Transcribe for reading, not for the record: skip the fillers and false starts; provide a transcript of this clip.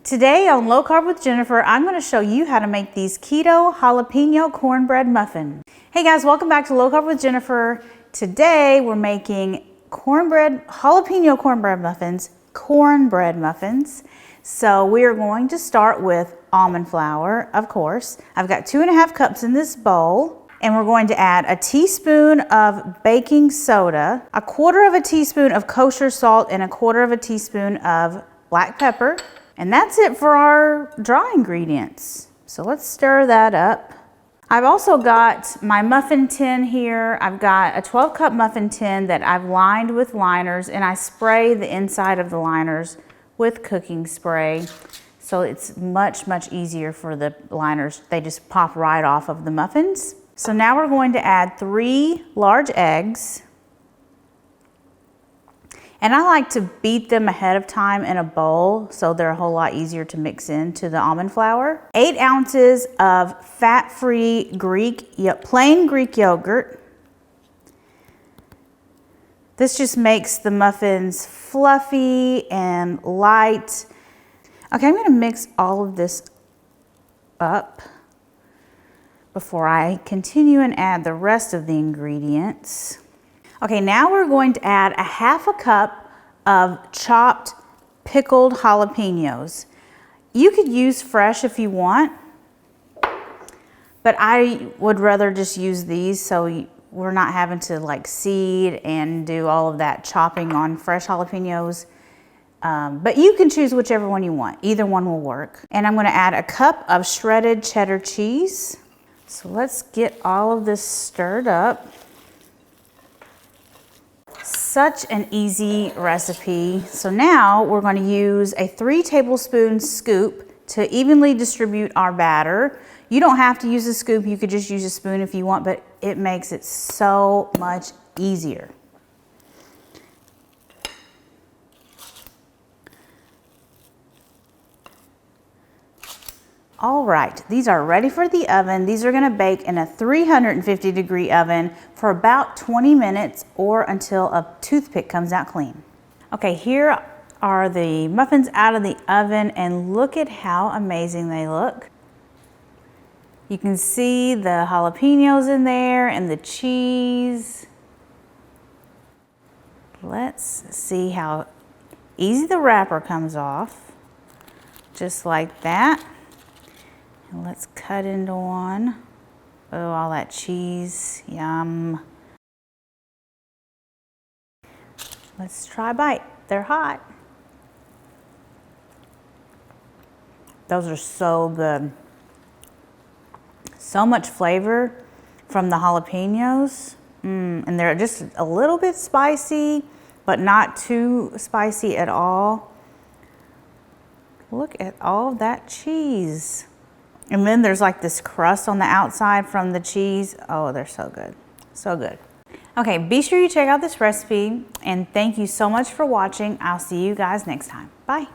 Today on Low Carb with Jennifer, I'm going to show you how to make these keto jalapeno cornbread muffin. Hey guys, welcome back to Low Carb with Jennifer. Today we're making jalapeno cornbread muffins. So we are going to start with almond flour, of course. I've got 2.5 cups in this bowl, and we're going to add a teaspoon of baking soda, 1/4 teaspoon of kosher salt, and 1/4 teaspoon of black pepper. And that's it for our dry ingredients. So let's stir that up. I've also got my muffin tin here. I've got a 12-cup muffin tin that I've lined with liners, and I spray the inside of the liners with cooking spray. So it's much, much easier for the liners. They just pop right off of the muffins. So now we're going to add 3 large eggs. And I like to beat them ahead of time in a bowl so they're a whole lot easier to mix into the almond flour. 8 ounces of fat-free plain Greek yogurt. This just makes the muffins fluffy and light. Okay, I'm gonna mix all of this up before I continue and add the rest of the ingredients. Okay, now we're going to add 1/2 cup of chopped pickled jalapeños. You could use fresh if you want, but I would rather just use these so we're not having to like seed and do all of that chopping on fresh jalapeños. But you can choose whichever one you want. Either one will work. And I'm gonna add 1 cup of shredded cheddar cheese. So let's get all of this stirred up. Such an easy recipe. So now we're going to use a 3 tablespoon scoop to evenly distribute our batter. You don't have to use a scoop, you could just use a spoon if you want, but it makes it so much easier. All right, these are ready for the oven. These are gonna bake in a 350-degree oven for about 20 minutes or until a toothpick comes out clean. Okay, here are the muffins out of the oven, and look at how amazing they look. You can see the jalapenos in there and the cheese. Let's see how easy the wrapper comes off. Just like that. And let's cut into one. Oh, all that cheese, yum. Let's try a bite. They're hot. Those are so good. So much flavor from the jalapenos. And they're just a little bit spicy, but not too spicy at all. Look at all that cheese. And then there's like this crust on the outside from the cheese. Oh, they're so good, so good. Okay, be sure you check out this recipe, and thank you so much for watching. I'll see you guys next time. Bye.